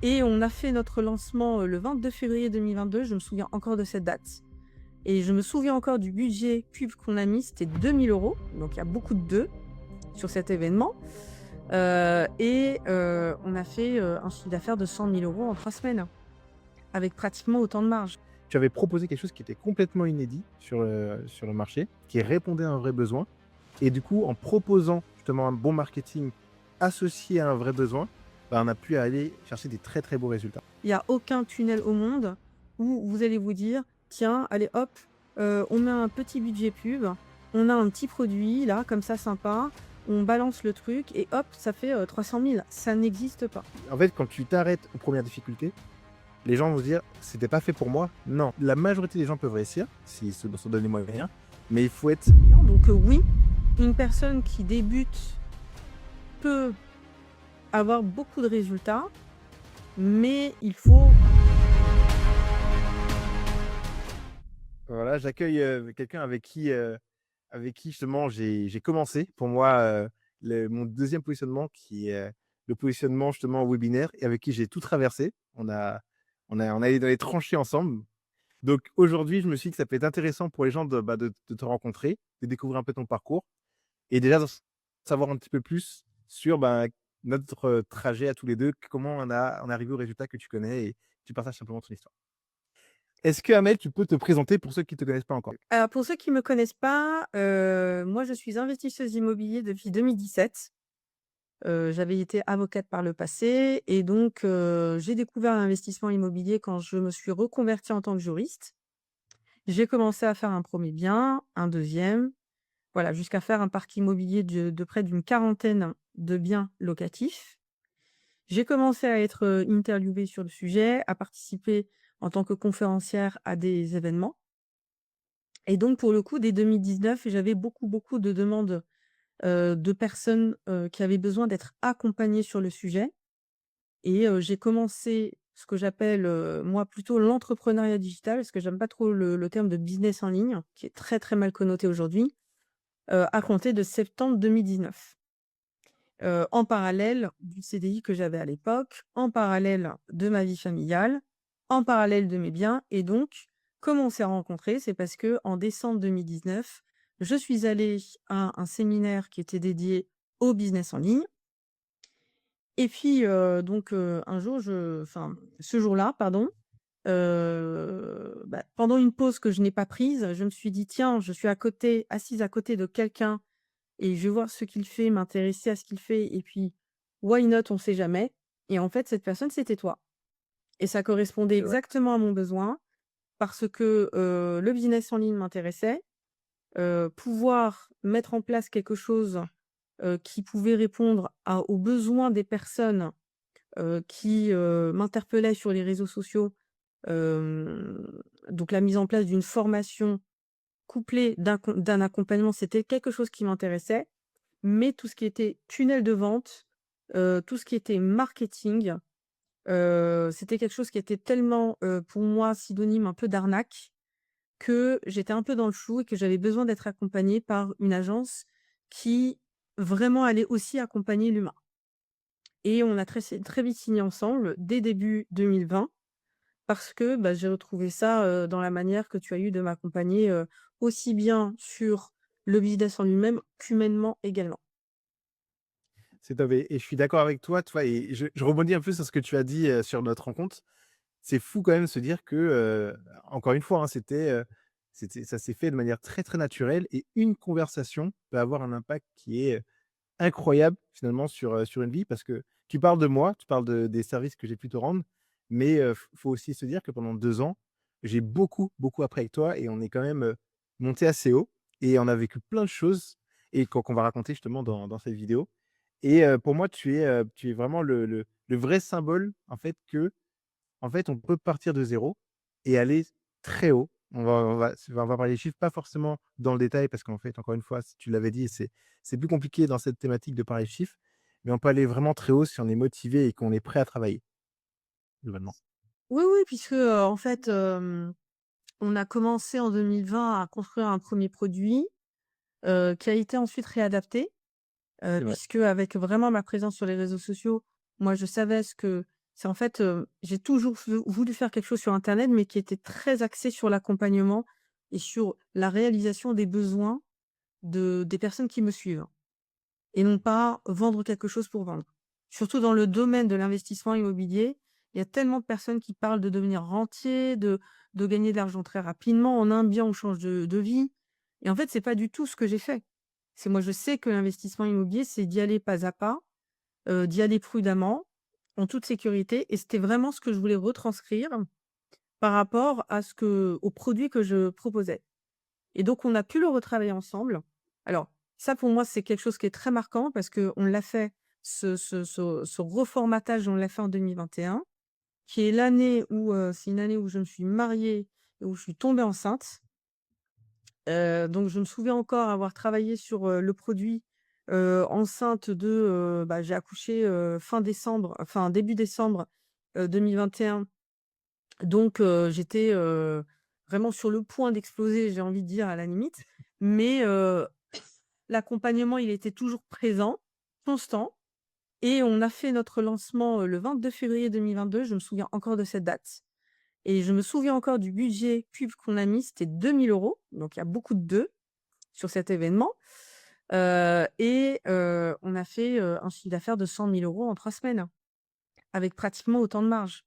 Et on a fait notre lancement, le 22 février 2022, je me souviens encore de cette date et je me souviens encore du budget pub qu'on a mis, c'était 2 000 €, donc il y a beaucoup de 2 sur cet événement, on a fait, un chiffre d'affaires de 100 000 € en 3 semaines, avec pratiquement autant de marge. Tu avais proposé quelque chose qui était complètement inédit sur le marché, qui répondait à un vrai besoin et du coup, en proposant justement un bon marketing associé à un vrai besoin, bah, on a pu aller chercher des très, très beaux résultats. Il y a aucun tunnel au monde où vous allez vous dire: «Tiens, allez hop, on met un petit budget pub, on a un petit produit là, comme ça sympa, on balance le truc et hop, ça fait, 300 000». Ça n'existe pas. En fait, quand tu t'arrêtes aux premières difficultés, les gens vont se dire: «C'était pas fait pour moi». Non, la majorité des gens peuvent réussir s'ils se donnent les moyens, mais il faut être Donc oui, une personne qui débute peut avoir beaucoup de résultats, mais il faut voilà, j'accueille, quelqu'un avec qui justement j'ai commencé. Pour moi, le mon deuxième positionnement qui est, le positionnement justement webinaire et avec qui j'ai tout traversé. On est allé dans les tranchées ensemble. Donc aujourd'hui, je me suis dit que ça peut être intéressant pour les gens de, bah, de te rencontrer, de découvrir un peu ton parcours et déjà de savoir un petit peu plus sur, bah, notre, trajet à tous les 2, comment on est arrivé au résultat que tu connais et tu partages simplement ton histoire. Est-ce que Amel, tu peux te présenter pour ceux qui ne te connaissent pas encore? alors pour ceux qui me connaissent pas, moi je suis investisseuse immobilier depuis 2017. J'avais été avocate par le passé et donc j'ai découvert l'investissement immobilier quand je me suis reconvertie en tant que juriste. J'ai commencé à faire un premier bien, un deuxième, voilà, jusqu'à faire un parc immobilier de près d'une quarantaine de biens locatifs. J'ai commencé à être, interviewée sur le sujet, à participer en tant que conférencière à des événements et donc pour le coup, dès 2019, j'avais beaucoup, beaucoup de demandes, de personnes, qui avaient besoin d'être accompagnées sur le sujet. Et j'ai commencé ce que j'appelle, moi plutôt l'entrepreneuriat digital, parce que j'aime pas trop le terme de business en ligne, qui est très, très mal connoté aujourd'hui, à compter de septembre 2019. En parallèle du CDI que j'avais à l'époque, en parallèle de ma vie familiale, en parallèle de mes biens et donc comment on s'est rencontrés? C'est parce que en décembre 2019, je suis allée à un séminaire qui était dédié au business en ligne et puis, un jour ce jour-là, pardon, pendant une pause que je n'ai pas prise, je me suis dit: «Tiens, je suis assise à côté de quelqu'un et je vais voir ce qu'il fait, m'intéresser à ce qu'il fait et puis why not, on sait jamais» et en fait, cette personne, c'était toi et ça correspondait C'est vrai. exactement à mon besoin parce que, le business en ligne m'intéressait, pouvoir mettre en place quelque chose, qui pouvait répondre aux besoins des personnes qui, m'interpellait sur les réseaux sociaux, hem, donc la mise en place d'une formation couplée d'un accompagnement, c'était quelque chose qui m'intéressait. Mais tout ce qui était tunnel de vente, tout ce qui était marketing, c'était quelque chose qui était tellement, pour moi synonyme un peu d'arnaque, que j'étais un peu dans le flou et que j'avais besoin d'être accompagnée par une agence qui vraiment allait aussi accompagner l'humain. Et on a très vite signé ensemble dès début 2020 parce que, bah, j'ai retrouvé ça, dans la manière que tu as eu de m'accompagner, aussi bien sur le business en lui-même qu'humainement également. C'est top et je suis d'accord avec toi, tu vois? Et je rebondis un peu sur ce que tu as dit, sur notre rencontre. C'est fou quand même de se dire que, encore une fois, hein, c'était ça s'est fait de manière très, très naturelle et une conversation peut avoir un impact qui est, incroyable finalement sur une vie. Parce que tu parles de moi, tu parles des services que j'ai pu te rendre, mais, faut aussi se dire que pendant 2 ans, j'ai beaucoup, beaucoup appris avec toi et on est quand même, montés assez haut et on a vécu plein de choses et qu'on va raconter justement dans cette vidéo. Et pour moi, tu es vraiment le vrai symbole, en fait, que en fait, on peut partir de zéro et aller très haut. On va parler des chiffres, pas forcément dans le détail parce qu'en fait, encore une fois, si tu l'avais dit, c'est plus compliqué dans cette thématique de parler de chiffres, mais on peut aller vraiment très haut si on est motivé et qu'on est prêt à travailler, globalement. Oui, oui, puisque, en fait, on a commencé en 2020 à construire un premier produit, qui a été ensuite réadapté, C'est vrai. puisque avec vraiment ma présence sur les réseaux sociaux, moi je savais C'est en fait, j'ai toujours voulu faire quelque chose sur internet, mais qui était très axé sur l'accompagnement et sur la réalisation des besoins des personnes qui me suivent et non pas vendre quelque chose pour vendre. Surtout dans le domaine de l'investissement immobilier, il y a tellement de personnes qui parlent de devenir rentier, de gagner de l'argent très rapidement. En un bien, on change de vie et en fait, c'est pas du tout ce que j'ai fait. C'est moi, je sais que l'investissement immobilier, c'est d'y aller pas à pas, d'y aller prudemment, en toute sécurité et c'était vraiment ce que je voulais retranscrire par rapport aux produits que je proposais et donc on a pu le retravailler ensemble. Alors ça, pour moi, c'est quelque chose qui est très marquant parce qu'on l'a fait ce reformatage, on l'a fait en 2021, qui est l'année où, c'est une année où je me suis mariée et où je suis tombée enceinte. Donc je me souviens encore avoir travaillé sur, le produit, enceinte j'ai accouché, fin décembre, enfin début décembre, 2021. Donc j'étais, vraiment sur le point d'exploser, j'ai envie de dire, à la limite. Mais l'accompagnement, il était toujours présent, constant et on a fait notre lancement, le 22 février 2022. Je me souviens encore de cette date et je me souviens encore du budget pub qu'on a mis, c'était 2 000 €, donc il y a beaucoup de 2 sur cet événement. On a fait, un chiffre d'affaires de 100 000 € en 3 semaines, avec pratiquement autant de marge,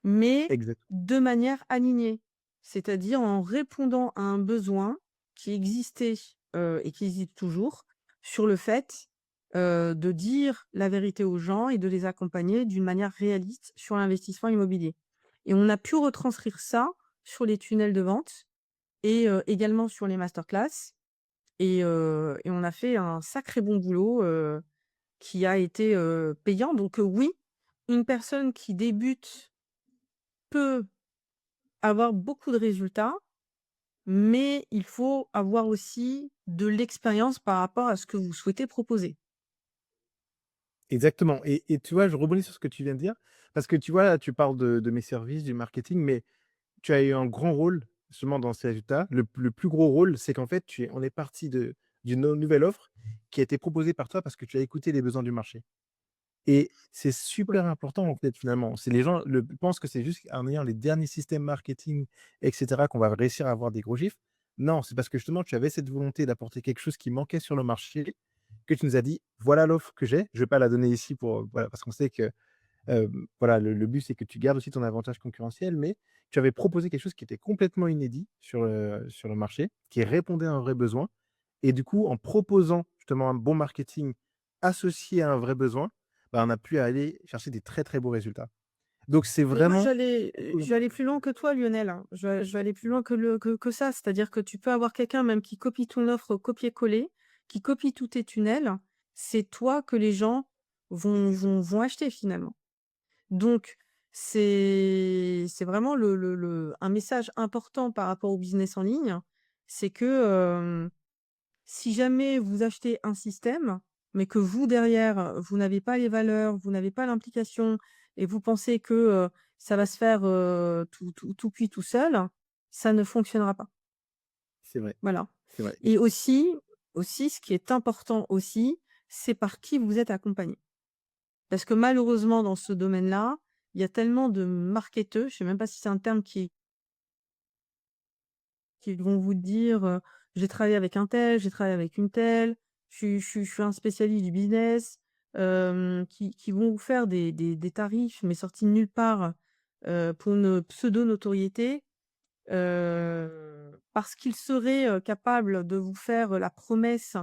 mais Exact. de manière alignée. C'est-à-dire en répondant à un besoin qui existait, et qui existe toujours, sur le fait, de dire la vérité aux gens et de les accompagner d'une manière réaliste sur l'investissement immobilier et on a pu retranscrire ça sur les tunnels de vente et également sur les masterclass et on a fait un sacré bon boulot, qui a été, payant donc oui, une personne qui débute peut avoir beaucoup de résultats, mais il faut avoir aussi de l'expérience par rapport à ce que vous souhaitez proposer. Exactement et tu vois, je rebondis sur ce que tu viens de dire, parce que tu vois, là, tu parles de mes services, du marketing, mais tu as eu un grand rôle justement dans ces résultats. Le plus gros rôle, c'est qu'en fait, on est parti d'une nouvelle offre qui a été proposée par toi parce que tu as écouté les besoins du marché et c'est Ouais. super important, en fait, finalement. C'est les gens pensent que c'est juste en ayant les derniers systèmes marketing et cetera qu'on va réussir à avoir des gros chiffres. Non, c'est parce que justement, tu avais cette volonté d'apporter quelque chose qui manquait sur le marché que tu nous as dit: «Voilà l'offre que j'ai». Je vais pas la donner ici pour, voilà, parce qu'on sait que voilà, le but, c'est que tu gardes aussi ton avantage concurrentiel, mais tu avais proposé quelque chose qui était complètement inédit sur le marché, qui répondait à un vrai besoin et du coup, en proposant justement un bon marketing associé à un vrai besoin, bah, on a pu aller chercher des très, très beaux résultats. Donc c'est Mais moi, vraiment je vais aller plus loin que toi, Lionel, hein. Je vais aller plus loin que ça. C'est-à-dire que tu peux avoir quelqu'un même qui copie ton offre copier-coller, qui copie tous tes tunnels. C'est toi que les gens vont acheter finalement. Donc c'est vraiment le un message important par rapport au business en ligne, c'est que, si jamais vous achetez un système, mais que vous derrière, vous n'avez pas les valeurs, vous n'avez pas l'implication et vous pensez que, ça va se faire, tout cuit tout seul, ça ne fonctionnera pas. c'est vrai, Voilà c'est vrai. et aussi ce qui est important aussi, c'est par qui vous êtes accompagné. Parce que malheureusement dans ce domaine-là, il y a tellement de marketeux, je sais même pas si c'est un terme qui vont vous dire, «J'ai travaillé avec un tel, j'ai travaillé avec une telle, je suis un spécialiste du business», qui vont vous faire des tarifs, mais sortis de nulle part, pour une pseudo notoriété, parce qu'ils seraient, capables de vous faire, la promesse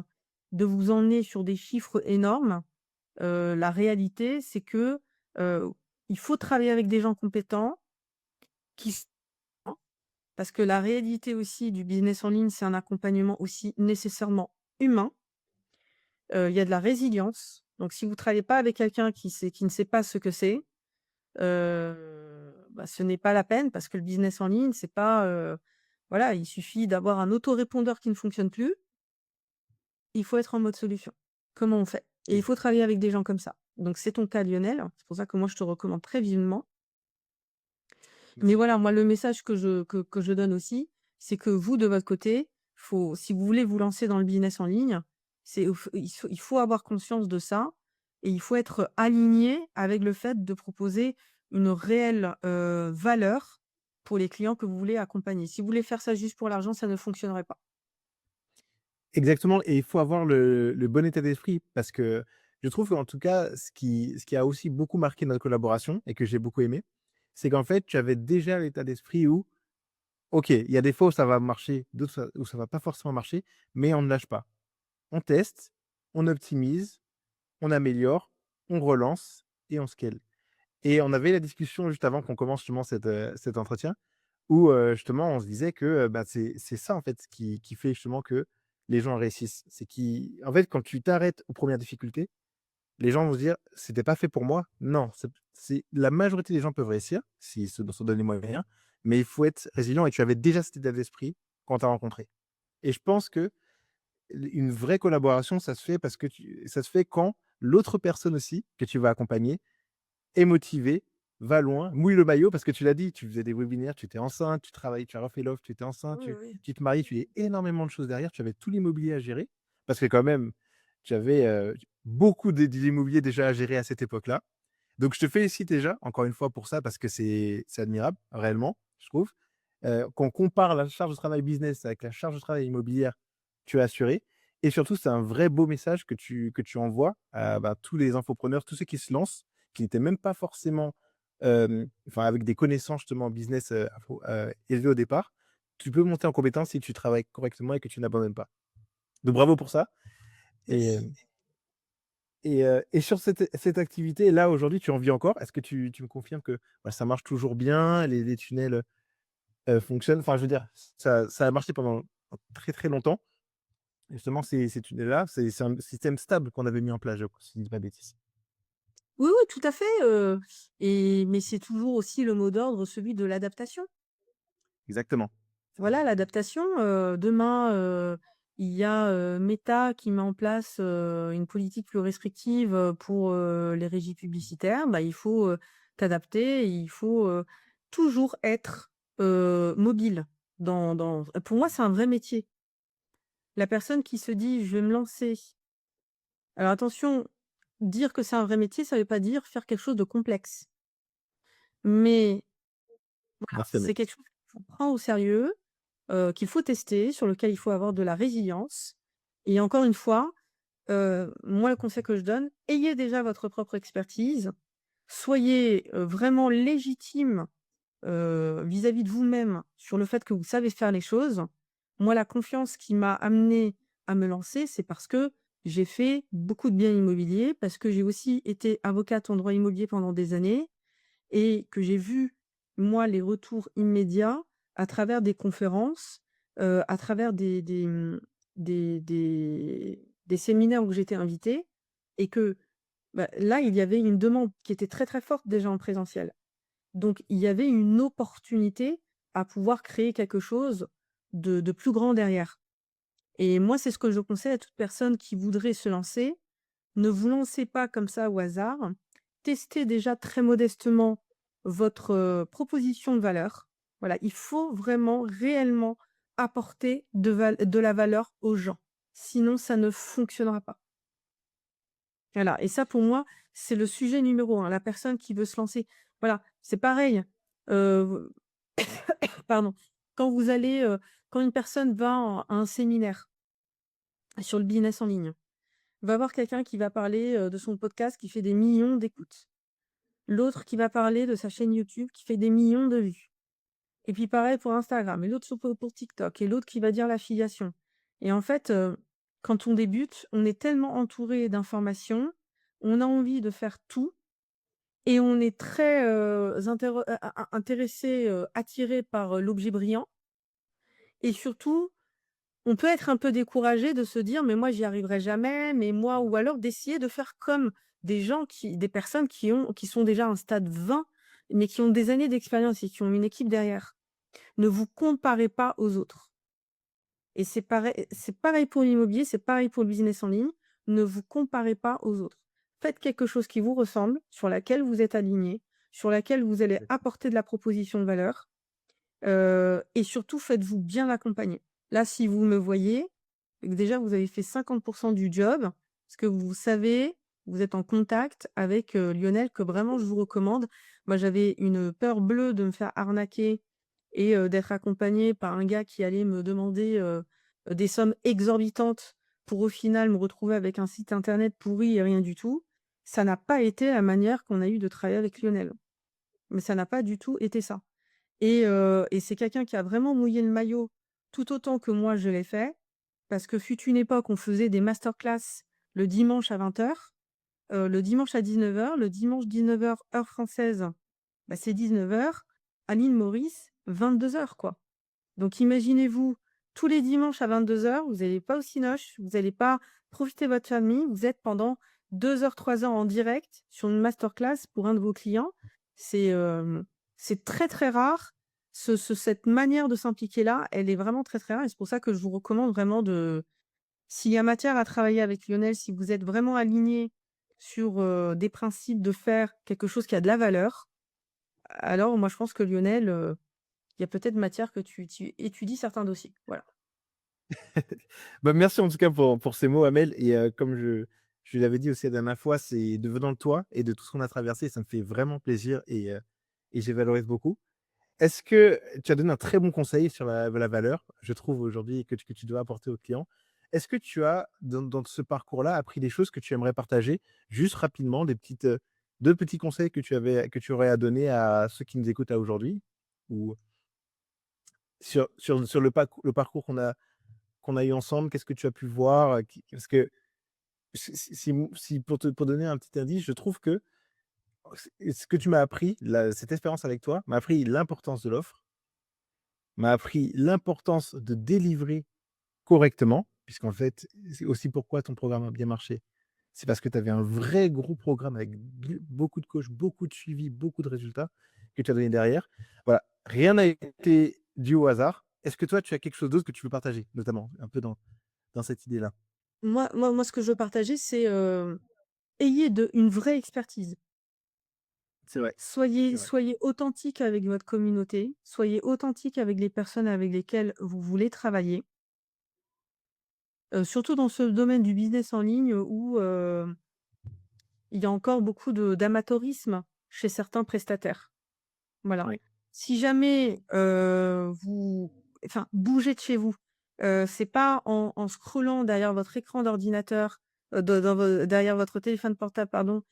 de vous emmener sur des chiffres énormes. La réalité, c'est que, heu, il faut travailler avec des gens compétents qui parce que la réalité aussi du business en ligne, c'est un accompagnement aussi nécessairement humain. Il y a de la résilience. Donc si vous travaillez pas avec quelqu'un qui ne sait pas ce que c'est, ce n'est pas la peine parce que le business en ligne, c'est pas, voilà, il suffit d'avoir un autorépondeur qui ne fonctionne plus, il faut être en mode solution. Comment on fait? Et il faut travailler avec des gens comme ça. Donc c'est ton cas, Lionel. C'est pour ça que moi je te recommande très vivement. Mais Merci. voilà, moi, le message que je donne aussi, c'est que vous, de votre côté, si vous voulez vous lancer dans le business en ligne, il faut avoir conscience de ça. et il faut être aligné avec le fait de proposer une réelle, valeur pour les clients que vous voulez accompagner. Si vous voulez faire ça juste pour l'argent, ça ne fonctionnerait pas. Exactement et il faut avoir le bon état d'esprit parce que je trouve qu'en tout cas, ce qui a aussi beaucoup marqué notre collaboration et que j'ai beaucoup aimé, c'est qu'en fait, tu avais déjà l'état d'esprit où, OK, il y a des fois où ça va marcher, d'autres où ça va pas forcément marcher, mais on ne lâche pas. On teste, on optimise, on améliore, on relance et on scale. Et on avait la discussion juste avant qu'on commence justement cet entretien où, justement on se disait que, bah, c'est ça en fait qui fait justement que les gens réussissent. C'est en fait, quand tu t'arrêtes aux premières difficultés, les gens vont se dire: «C'était pas fait pour moi». Non, c'est la majorité des gens peuvent réussir s'ils se donnent les moyens, mais il faut être résilient et tu avais déjà cet état d'esprit quand tu as rencontré. Et je pense que une vraie collaboration, ça se fait parce que ça se fait quand l'autre personne aussi que tu vas accompagner est motivé, va loin, mouille le maillot parce que tu l'as dit, tu faisais des webinaires, tu étais enceinte, tu travaillais, tu as refait l'offre, tu étais enceinte, Oui, tu oui. tu te maries, tu avais énormément de choses derrière, tu avais tout l'immobilier à gérer parce que quand même, tu avais, beaucoup d'immobilier déjà à gérer à cette époque-là. Donc je te félicite déjà, encore une fois pour ça parce que c'est admirable, réellement, je trouve. Quand on compare la charge de travail business avec la charge de travail immobilière, tu as assuré et surtout c'est un vrai beau message que tu envoies à, bah, tous les infopreneurs, tous ceux qui se lancent, qui n'étaient même pas forcément, enfin avec des connaissances justement business, élevées au départ. Tu peux monter en compétence si tu travailles correctement et que tu n'abandonnes pas. Donc bravo pour ça et Merci. hem et sur cette activité là, aujourd'hui, tu en vis encore? Est-ce que tu me confirmes que, bah, ça marche toujours bien, les tunnels, fonctionnent? Enfin, je veux dire, ça a marché pendant très, très longtemps. Justement, ces tunnels-là, c'est un système stable qu'on avait mis en place, je crois, si je dis pas de bêtises. Oui, oui, tout à fait, mais c'est toujours aussi le mot d'ordre, celui de l'adaptation. Exactement. Voilà, l'adaptation, demain, il y a, Meta qui met en place, une politique plus restrictive, pour, les régies publicitaires. Bah, il faut, t'adapter, il faut, toujours être, mobile pour moi, c'est un vrai métier. La personne qui se dit: «Je vais me lancer». Alors attention, dire que c'est un vrai métier, ça veut pas dire faire quelque chose de complexe. Mais voilà, Merci, c'est Amé. quelque chose qu'on prend au sérieux, qu'il faut tester, sur lequel il faut avoir de la résilience et encore une fois, moi le conseil que je donne, ayez déjà votre propre expertise, soyez, vraiment légitime, vis-à-vis de vous-même sur le fait que vous savez faire les choses. Moi, la confiance qui m'a amenée à me lancer, c'est parce que j'ai fait beaucoup de biens immobiliers, parce que j'ai aussi été avocate en droit immobilier pendant des années et que j'ai vu, moi, les retours immédiats à travers des conférences, à travers des séminaires où j'étais invitée et que, bah, là, il y avait une demande qui était très, très forte déjà en présentiel. Donc il y avait une opportunité à pouvoir créer quelque chose de plus grand derrière et moi, c'est ce que je conseille à toute personne qui voudrait se lancer. Ne vous lancez pas comme ça au hasard. Testez déjà très modestement votre, proposition de valeur. Voilà, il faut vraiment réellement apporter de la valeur aux gens. Sinon ça ne fonctionnera pas. Voilà et ça pour moi, c'est le sujet numéro un. La personne qui veut se lancer, voilà, c'est pareil, heu, pardon, quand vous allez, quand une personne va à un séminaire sur le business en ligne, va voir quelqu'un qui va parler, de son podcast qui fait des millions d'écoutes. L'autre qui va parler de sa chaîne YouTube qui fait des millions de vues. Et puis pareil pour Instagram et l'autre pour TikTok et l'autre qui va dire l'affiliation. Et en fait, quand on débute, on est tellement entouré d'informations, on a envie de faire tout et on est très, intéressé, attiré par, l'objet brillant et surtout on peut être un peu découragé de se dire: «Mais moi j'y arriverai jamais, mais moi» ou alors d'essayer de faire comme des personnes qui sont déjà à un stade 20, mais qui ont des années d'expérience et qui ont une équipe derrière. Ne vous comparez pas aux autres et c'est pareil pour l'immobilier, c'est pareil pour le business en ligne. Ne vous comparez pas aux autres. Faites quelque chose qui vous ressemble, sur laquelle vous êtes aligné, sur laquelle vous allez apporter de la proposition de valeur, et surtout faites-vous bien accompagner. Là, si vous me voyez, déjà vous avez fait 50 du job, parce que vous savez, vous êtes en contact avec, Lionel, que vraiment je vous recommande. Moi, j'avais une peur bleue de me faire arnaquer et d'être accompagnée par un gars qui allait me demander, des sommes exorbitantes pour au final me retrouver avec un site internet pourri et rien du tout. Ça n'a pas été la manière qu'on a eu de travailler avec Lionel. Mais ça n'a pas du tout été ça. Et c'est quelqu'un qui a vraiment mouillé le maillot tout autant que moi je l'ai fait, parce que fut une époque, on faisait des masterclass le dimanche à 20h, le dimanche à 19h, le dimanche 19h heure française, bah, c'est 19h, à l'île Maurice, 22h quoi. Donc imaginez-vous, tous les dimanches à 22h, vous n'allez pas au cinoche, vous n'allez pas profiter de votre famille, vous êtes pendant 2 heures, 3 heures en direct sur une masterclass pour un de vos clients. C'est, c'est très, très rare. Cette manière de s'impliquer là, elle est vraiment très, très rare et c'est pour ça que je vous recommande vraiment de s'il y a matière à travailler avec Lionel, si vous êtes vraiment aligné sur, des principes de faire quelque chose qui a de la valeur, alors moi je pense que Lionel, il y a peut-être matière que tu étudies certains dossiers. Voilà. Bah, merci en tout cas pour ces mots, Amel, et comme je l'avais dit aussi la dernière fois, c'est devenant de toi et de tout ce qu'on a traversé, ça me fait vraiment plaisir, et je valorise beaucoup. Est-ce que tu as donné un très bon conseil sur la valeur, je trouve aujourd'hui que tu dois apporter aux clients. Est-ce que tu as dans ce parcours-là appris des choses que tu aimerais partager? Juste rapidement, des petites, 2 petits conseils que tu aurais à donner à ceux qui nous écoutent à aujourd'hui? Ou sur le parcours qu'on a eu ensemble, qu'est-ce que tu as pu voir? Qui Parce que si pour donner un petit indice, je trouve que ce que tu m'as appris, cette expérience avec toi, m'a appris l'importance de l'offre, m'a appris l'importance de délivrer correctement, puisqu'en fait, c'est aussi pourquoi ton programme a bien marché. C'est parce que tu avais un vrai gros programme avec beaucoup de coachs, beaucoup de suivi, beaucoup de résultats que tu as donné derrière. Voilà, rien n'a été dû au hasard. Est-ce que toi, tu as quelque chose d'autre que tu veux partager, notamment un peu dans cette idée-là? Moi, ce que je veux partager, c'est, ayez une vraie expertise. C'est vrai, c'est Soyez vrai. soyez authentique avec votre communauté, soyez authentique avec les personnes avec lesquelles vous voulez travailler, surtout dans ce domaine du business en ligne où, il y a encore beaucoup de d'amateurisme chez certains prestataires. Voilà. Oui, Si jamais, vous enfin, bougez de chez vous. C'est pas en scrollant derrière votre écran d'ordinateur, dans vo derrière votre téléphone portable, pardon,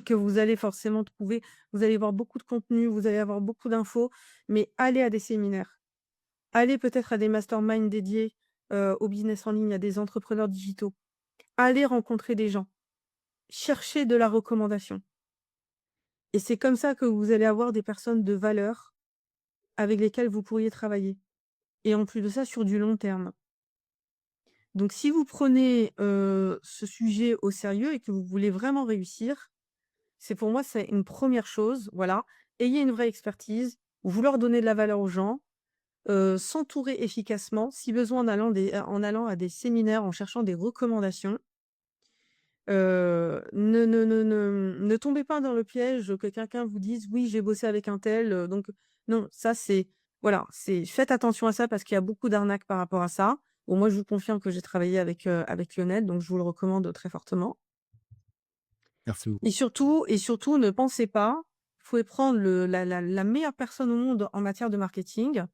que vous allez forcément trouver vous allez voir beaucoup de contenu, vous allez avoir beaucoup d'infos, mais allez à des séminaires. Allez peut-être à des masterminds dédiés, au business en ligne, à des entrepreneurs digitaux. Allez rencontrer des gens. Cherchez de la recommandation et c'est comme ça que vous allez avoir des personnes de valeur avec lesquelles vous pourriez travailler et en plus de ça, sur du long terme. Donc si vous prenez, ce sujet au sérieux et que vous voulez vraiment réussir, c'est pour moi, c'est une première chose, voilà. Ayez une vraie expertise, vouloir donner de la valeur aux gens, s'entourer efficacement, si besoin en allant à des séminaires, en cherchant des recommandations. Ne tombez pas dans le piège que quelqu'un vous dise: «Oui, j'ai bossé avec un tel, donc» non, ça c'est voilà, c'est faites attention à ça parce qu'il y a beaucoup d'arnaques par rapport à ça. Bon, moi, je vous confirme que j'ai travaillé avec Lionel, donc je vous le recommande très fortement. merci Et beaucoup. surtout, ne pensez pas, vous pouvez prendre la meilleure personne au monde en matière de marketing.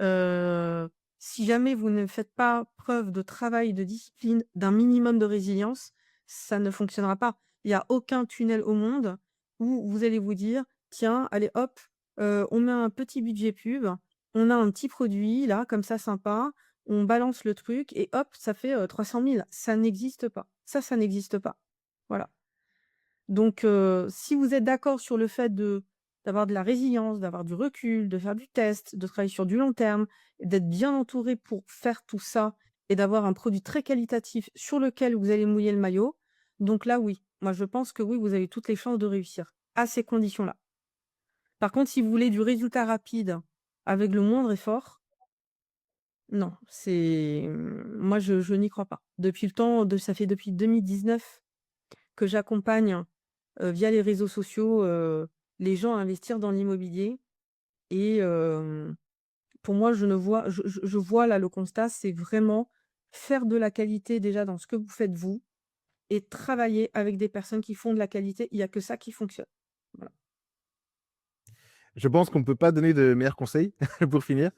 Heu, Si jamais vous ne faites pas preuve de travail, de discipline, d'un minimum de résilience, ça ne fonctionnera pas. Il y a aucun tunnel au monde où vous allez vous dire: «Tiens, allez hop, on met un petit budget pub, on a un petit produit là, comme ça sympa, on balance le truc et hop, ça fait, 300 000». Ça n'existe pas. Ça n'existe pas. Voilà. Donc, si vous êtes d'accord sur le fait d'avoir de la résilience, d'avoir du recul, de faire du test, de travailler sur du long terme, d'être bien entouré pour faire tout ça et d'avoir un produit très qualitatif sur lequel vous allez mouiller le maillot, donc là, oui. Moi, je pense que oui, vous avez toutes les chances de réussir, à ces conditions-là. Par contre, si vous voulez du résultat rapide avec le moindre effort, non, moi, je n'y crois pas. Depuis le temps de ça fait depuis 2019 que j'accompagne via les réseaux sociaux, les gens à investir dans l'immobilier et pour moi, je vois là le constat, c'est vraiment faire de la qualité déjà dans ce que vous faites vous et travailler avec des personnes qui font de la qualité. Il y a que ça qui fonctionne. Voilà. Je pense qu'on ne peut pas donner de meilleurs conseils pour finir.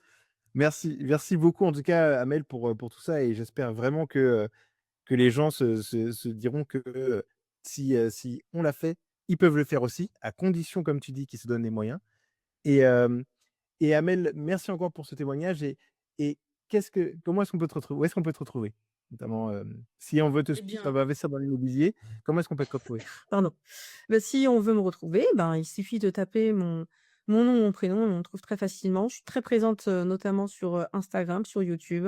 Merci beaucoup en tout cas, Amel pour tout ça et j'espère vraiment que les gens se diront que, si on l'a fait, ils peuvent le faire aussi, à condition, comme tu dis, qu'ils se donnent les moyens et hem et Amel, merci encore pour ce témoignage et comment est-ce qu'on peut te retrouver? Où est-ce qu'on peut te retrouver? Notamment, si on veut Eh bien, investir dans l'immobilier, comment est-ce qu'on peut te retrouver? pardon. Bah, si on veut me retrouver, ben, il suffit de taper mon nom, mon prénom, on me trouve très facilement. Je suis très présente, notamment sur, Instagram, sur YouTube,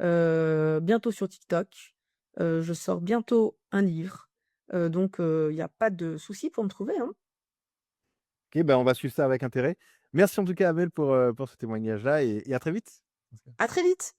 bientôt sur TikTok. Je sors bientôt un livre, donc il y a pas de souci pour me trouver, hein. OK, bah, on va suivre ça avec intérêt. Merci en tout cas, Amel pour ce témoignage-là et à très vite. À très vite.